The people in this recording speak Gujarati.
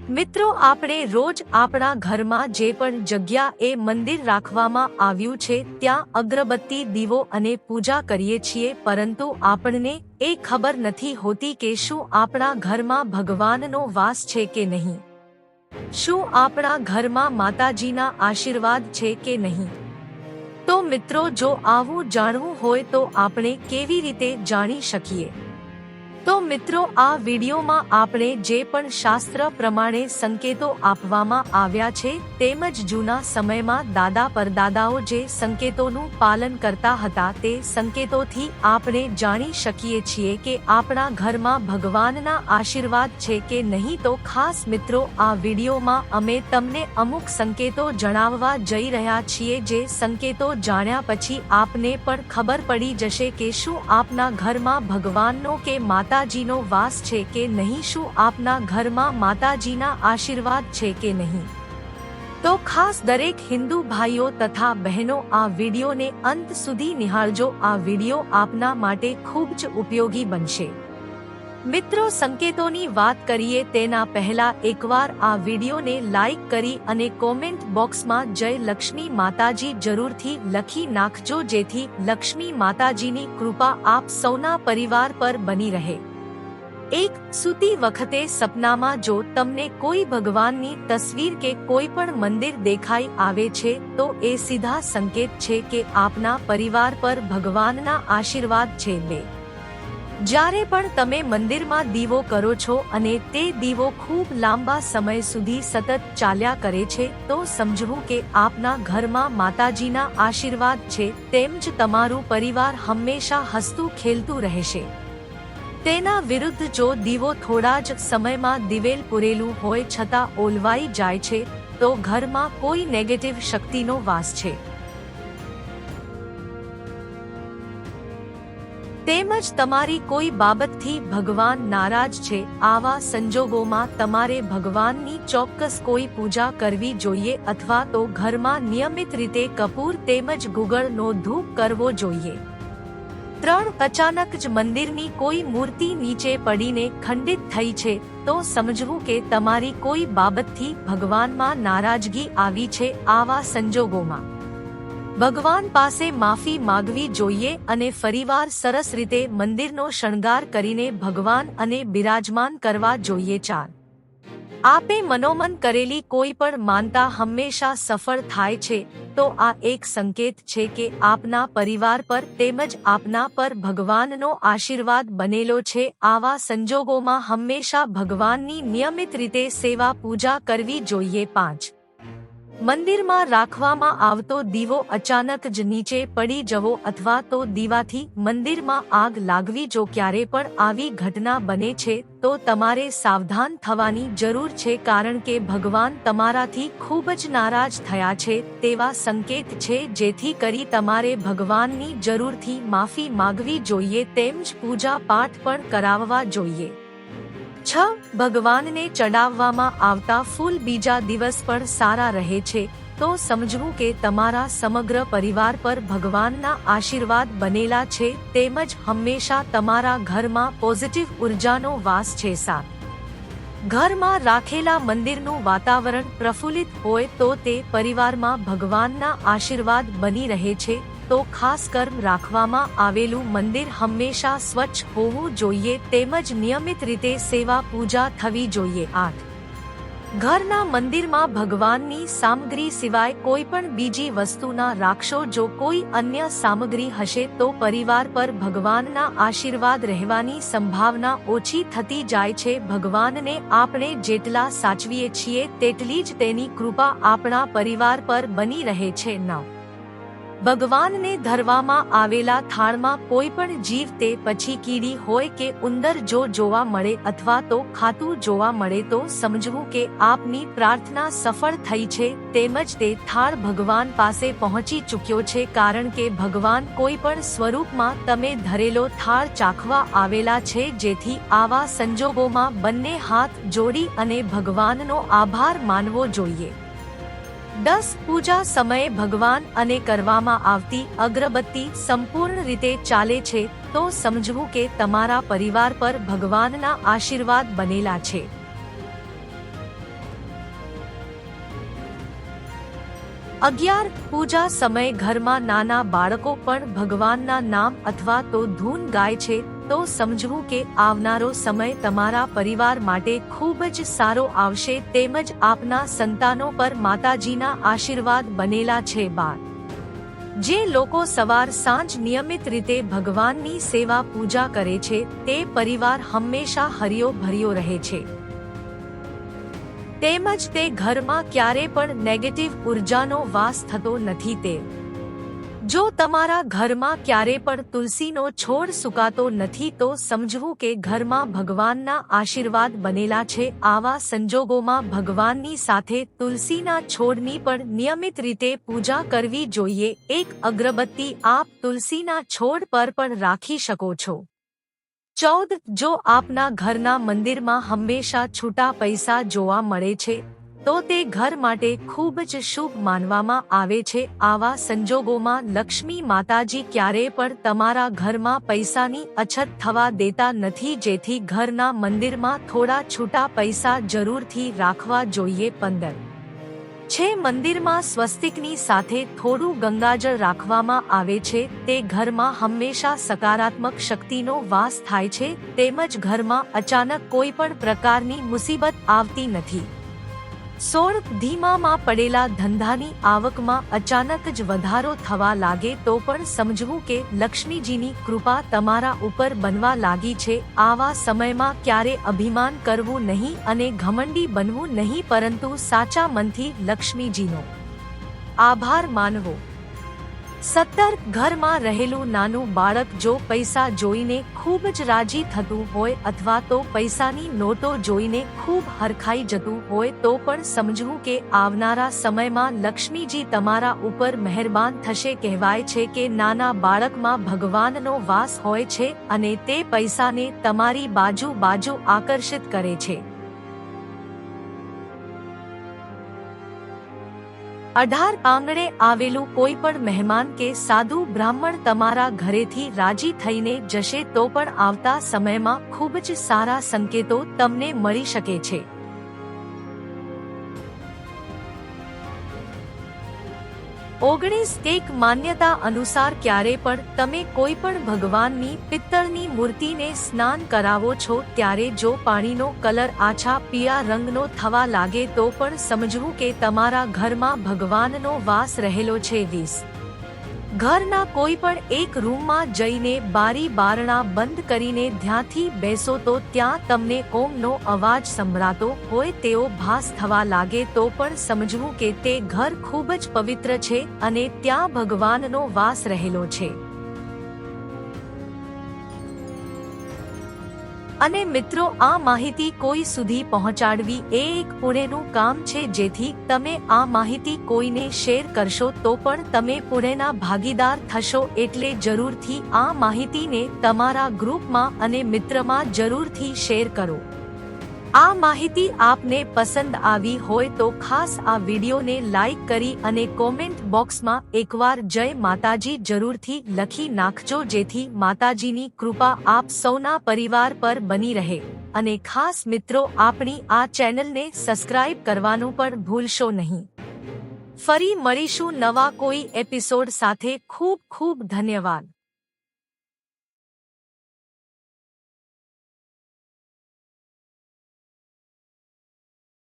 મિત્રો, આપણે રોજ આપણા ઘરમાં જે પણ જગ્યાએ મંદિર રાખવામાં આવ્યું છે ત્યાં અગરબત્તી, દીવો અને પૂજા કરીએ છીએ, પરંતુ આપણને એ ખબર નથી હોતી કે શું આપણા ઘરમાં ભગવાનનો વાસ છે કે નહીં, શું આપણા ઘરમાં માતાજીના આશીર્વાદ છે કે નહીં। તો મિત્રો, જો આવું જાણવું હોય તો આપણે કેવી રીતે જાણી શકીએ? તો મિત્રો, આ વિડીયોમાં આપણે જે પણ શાસ્ત્ર પ્રમાણે સંકેતો આપવામાં આવ્યા છે તેમજ જૂના સમયમાં દાદા પરદાદાઓ જે સંકેતોનું પાલન કરતા હતા તે સંકેતોથી આપણે જાણી શકીએ છીએ કે આપણા ઘરમાં ભગવાનના આશીર્વાદ છે કે નહીં। તો ખાસ મિત્રો, આ વિડીયોમાં અમે તમને અમુક સંકેતો જણાવવા જઈ રહ્યા છીએ, જે સંકેતો જાણ્યા પછી આપને પણ ખબર પડી જશે કે શું આપના ઘરમાં ભગવાનનો કે માતાજીનો વાસ છે કે નહીં, શું આપના ઘરમાં માતાજીના આશીર્વાદ છે કે નહીં। તો ખાસ દરેક હિન્દુ ભાઈઓ તથા બહેનો આ વિડીયોને અંત સુધી નિહાળજો। આ વિડીયો આપના માટે ખૂબ જ ઉપયોગી બનશે। મિત્રો, સંકેતોની વાત કરીએ તેના પહેલા એકવાર આ વિડીયોને લાઈક કરી અને કોમેન્ટ બોક્સમાં જય લક્ષ્મી માતાજી જરૂરથી લખી નાખજો, જેથી લક્ષ્મી માતાજીની કૃપા આપ સૌના પરિવાર પર બની રહે। એક સૂતી વખતે સપનામાં જો તમને કોઈ ભગવાનની તસવીર કે કોઈ પણ મંદિર દેખાઈ આવે છે તો એ સીધા સંકેત છે કે આપના પરિવાર પર ભગવાનના આશીર્વાદ છે। જ્યારે પણ તમે મંદિરમાં દીવો કરો છો અને તે દીવો ખૂબ લાંબા સમય સુધી સતત ચાલ્યા કરે છે તો સમજવું કે આપના ઘરમાં માતાજીના આશીર્વાદ છે, તેમજ તમારું પરિવાર હંમેશા હસતું ખેલતું રહેશે। તેના વિરુદ્ધ જો દીવો થોડા જ સમયમાં દિવેલ પૂરેલું હોય છતાં ઓલવાઈ જાય છે તો ઘરમાં કોઈ નેગેટિવ શક્તિનો વાસ છે। તેમજ તમારી કોઈ બાબતથી ભગવાન નારાજ છે। આવા સંજોગોમાં તમારે ભગવાનની ચોક્કસ કોઈ પૂજા કરવી જોઈએ અથવા તો ઘરમાં નિયમિત રીતે કપૂર તેમજ ગુગળનો ધૂપ કરવો જોઈએ। 3. અચાનક જ મંદિરની કોઈ મૂર્તિ નીચે પડીને ખંડિત થઈ છે તો સમજવું કે તમારી કોઈ બાબતથી ભગવાનમાં નારાજગી આવી છે। આવા સંજોગોમાં ભગવાન પાસે માફી માંગવી જોઈએ અને ફરીવાર સરસ રીતે મંદિરનો શણગાર કરીને ભગવાન અને બિરાજમાન કરવા જોઈએ। 4. આપે મનોમન કરેલી કોઈ પણ માનતા હંમેશા સફળ થાય છે તો આ એક સંકેત છે કે આપના પરિવાર પર તેમજ આપના પર ભગવાનનો આશીર્વાદ બનેલો છે। આવા સંજોગોમાં હંમેશા ભગવાનની નિયમિત રીતે સેવા પૂજા કરવી જોઈએ। 5. મંદિરમાં રાખવામાં આવતો દીવો અચાનક જ નીચે પડી જવો અથવા તો દીવાથી મંદિરમાં આગ લાગવી, જો ક્યારે પણ આવી ઘટના બને છે તો તમારે સાવધાન થવાની જરૂર છે, કારણ કે ભગવાન તમારાથી ખૂબ જ નારાજ થયા છે તેવા સંકેત છે, જેથી કરી તમારે ભગવાનની જરૂરથી માફી માંગવી જોઈએ તેમજ પૂજા પાઠ પણ કરાવવા જોઈએ। 6. ભગવાનને ચડાવવામાં આવતા ફૂલ બીજા દિવસ પણ સારા રહે છે તો સમજવું કે તમારા સમગ્ર પરિવાર પર ભગવાનના આશીર્વાદ બનેલા છે તેમજ હંમેશા તમારા ઘરમાં પોઝિટિવ ઉર્જાનો વાસ છે। 7. ઘરમાં રાખેલા મંદિરનું વાતાવરણ પ્રફુલ્લિત હોય તો તે પરિવારમાં ભગવાનના આશીર્વાદ બની રહે છે। તો ખાસ કર્મ રાખવામાં આવેલું મંદિર હંમેશા સ્વચ્છ હોવું જોઈએ તેમજ નિયમિત રીતે સેવા પૂજા થવી જોઈએ। 8. ઘરના મંદિરમાં ભગવાનની સામગ્રી સિવાય કોઈ પણ બીજી વસ્તુ ના રાખશો। જો કોઈ અન્ય સામગ્રી હશે તો પરિવાર પર ભગવાનના આશીર્વાદ રહેવાની સંભાવના ઓછી થતી જાય છે। ભગવાનને આપણે જેટલા સાચવીએ છીએ તેટલી જ તેની કૃપા આપણા પરિવાર પર બની રહે છે। 9. ભગવાનને ધરવામાં આવેલા થાળમાં કોઈ પણ જીવ, તે પછી કીડી હોય કે ઉંદર જો જોવા મળે અથવા તો ખાતું જોવા મળે તો સમજવું કે આપની પ્રાર્થના સફળ થઈ છે તેમજ તે થાળ ભગવાન પાસે પહોંચી ચૂક્યો છે, કારણ કે ભગવાન કોઈ પણ સ્વરૂપમાં તમે ધરેલો થાળ ચાખવા આવેલા છે। જેથી આવા સંજોગોમાં બંને હાથ જોડી અને ભગવાનનો આભાર માનવો જોઈએ। 10. પૂજા સમયે ભગવાન અને કરવામાં આવતી અગરબત્તી સંપૂર્ણ રીતે ચાલે છે તો સમજવું કે તમારા પરિવાર પર ભગવાનના આશીર્વાદ બનેલા છે। 11 પૂજા સમયે ઘરમાં નાના બાળકો પણ ભગવાનના નામ અથવા તો ધૂન ગાય છે તો સમજવું કે આવનારો સમય તમારા પરિવાર માટે ખૂબ જ સારો આવશે તેમજ આપના સંતાનો પર માતાજીના આશીર્વાદ બનેલા છે. જે લોકો સવાર સાંજ નિયમિત રીતે ભગવાનની સેવા પૂજા કરે છે તે પરિવાર હંમેશા હરિયો ભર્યો રહે છે તેમજ તે ઘરમાં ક્યારે પણ નેગેટિવ ઉર્જાનો વાસ થતો નથી. તે જો તમારા ઘરમાં ક્યારે પણ તુલસીનો છોડ સુકાતો નથી તો સમજવું કે ઘરમાં ભગવાનના આશીર્વાદ બનેલા છે. આવા સંજોગોમાં ભગવાનની સાથે તુલસીના છોડની પણ નિયમિત રીતે પૂજા કરવી જોઈએ. એક અગરબત્તી આપ તુલસીના છોડ પર પણ રાખી શકો છો. 14 જો આપના ઘરના મંદિરમાં હંમેશા છૂટા પૈસા જોવા મળે છે તો તે ઘર માટે ખૂબ જ શુભ માનવામાં આવે છે. આવા સંજોગોમાં લક્ષ્મી માતાજી ક્યારેય પણ તમારા ઘરમાં પૈસાની અછત થવા દેતા નથી, જેથી ઘરના મંદિરમાં થોડા છૂટા પૈસા જરૂરથી રાખવા જોઈએ. 15 છે મંદિરમાં સ્વસ્તિકની સાથે થોડું ગંગાજળ રાખવામાં આવે છે તે ઘરમાં હંમેશા સકારાત્મક શક્તિનો વાસ થાય છે તેમજ ઘરમાં અચાનક કોઈ પણ પ્રકારની મુસીબત આવતી નથી. 16 ધીમામાં પડેલા ધંધાની આવકમાં અચાનક જ વધારો થવા લાગે તો પણ સમજવું કે લક્ષ્મીજીની કૃપા તમારા ઉપર બનવા લાગી છે. આવા સમયમાં ક્યારે અભિમાન કરવું નહીં અને ઘમંડી બનવું નહીં, પરંતુ સાચા મનથી લક્ષ્મીજીનો આભાર માનવો. 17 ઘરમાં રહેલું નાનું બાળક જો પૈસા જોઈને ખૂબ જ રાજી થતું હોય અથવા તો પૈસાની નોટો જોઈને ખૂબ હરખાઈ જતું હોય તો પણ સમજવું કે આવનારા સમયમાં લક્ષ્મીજી તમારા ઉપર મહેરબાન થશે. કહેવાય છે કે નાના બાળકમાં ભગવાનનો વાસ હોય છે અને તે પૈસાને તમારી બાજુ આકર્ષિત કરે છે. 18 આંગણે આવેલું કોઈ પણ મહેમાન કે સાધુ બ્રાહ્મણ તમારા ઘરેથી રાજી થઈને જશે તો પણ આવતા સમયમાં ખૂબ જ સારા સંકેતો તમને મળી શકે છે. 19 એક માન્યતા અનુસાર ક્યારે પણ તમે કોઈ પણ ભગવાનની પિત્તળની મૂર્તિને સ્નાન કરાવો છો ત્યારે જો પાણીનો કલર આછા પીળા રંગનો થવા લાગે તો પણ સમજવું કે તમારા ઘરમાં ભગવાનનો વાસ રહેલો છે. 20 ઘરના કોઈ પણ એક રૂમમાં જઈને બારી બારણા બંધ કરીને ધ્યાનથી બેસો તો ત્યાં તમને ઓમનો અવાજ સંભળાતો હોય તેવો ભાસ થવા લાગે તો પણ સમજવું કે તે ઘર ખૂબ જ પવિત્ર છે અને ત્યાં ભગવાનનો વાસ રહેલો છે. અને મિત્રો, આ માહિતી કોઈ સુધી પહોંચાડવી એ એક પુણ્યનું કામ છે, જેથી તમે આ માહિતી કોઈને શેર કરશો તો પણ તમે પુણ્યના ભાગીદાર થશો. એટલે જરૂરથી આ માહિતીને તમારા ગ્રુપમાં અને મિત્રમાં જરૂરથી શેર કરો. આ માહિતી આપને પસંદ આવી હોય તો ખાસ આ વિડીયોને લાઈક કરી અને કોમેન્ટ બોક્સમાં એકવાર જય માતાજી જરૂરથી લખી નાખજો, જેથી માતાજીની કૃપા આપ સૌના પરિવાર પર બની રહે. અને ખાસ મિત્રો, આપણી આ ચેનલને સબસ્ક્રાઇબ કરવાનું પણ ભૂલશો નહીં. ફરી મળીશું નવા કોઈ એપિસોડ સાથે. ખૂબ ખૂબ ધન્યવાદ.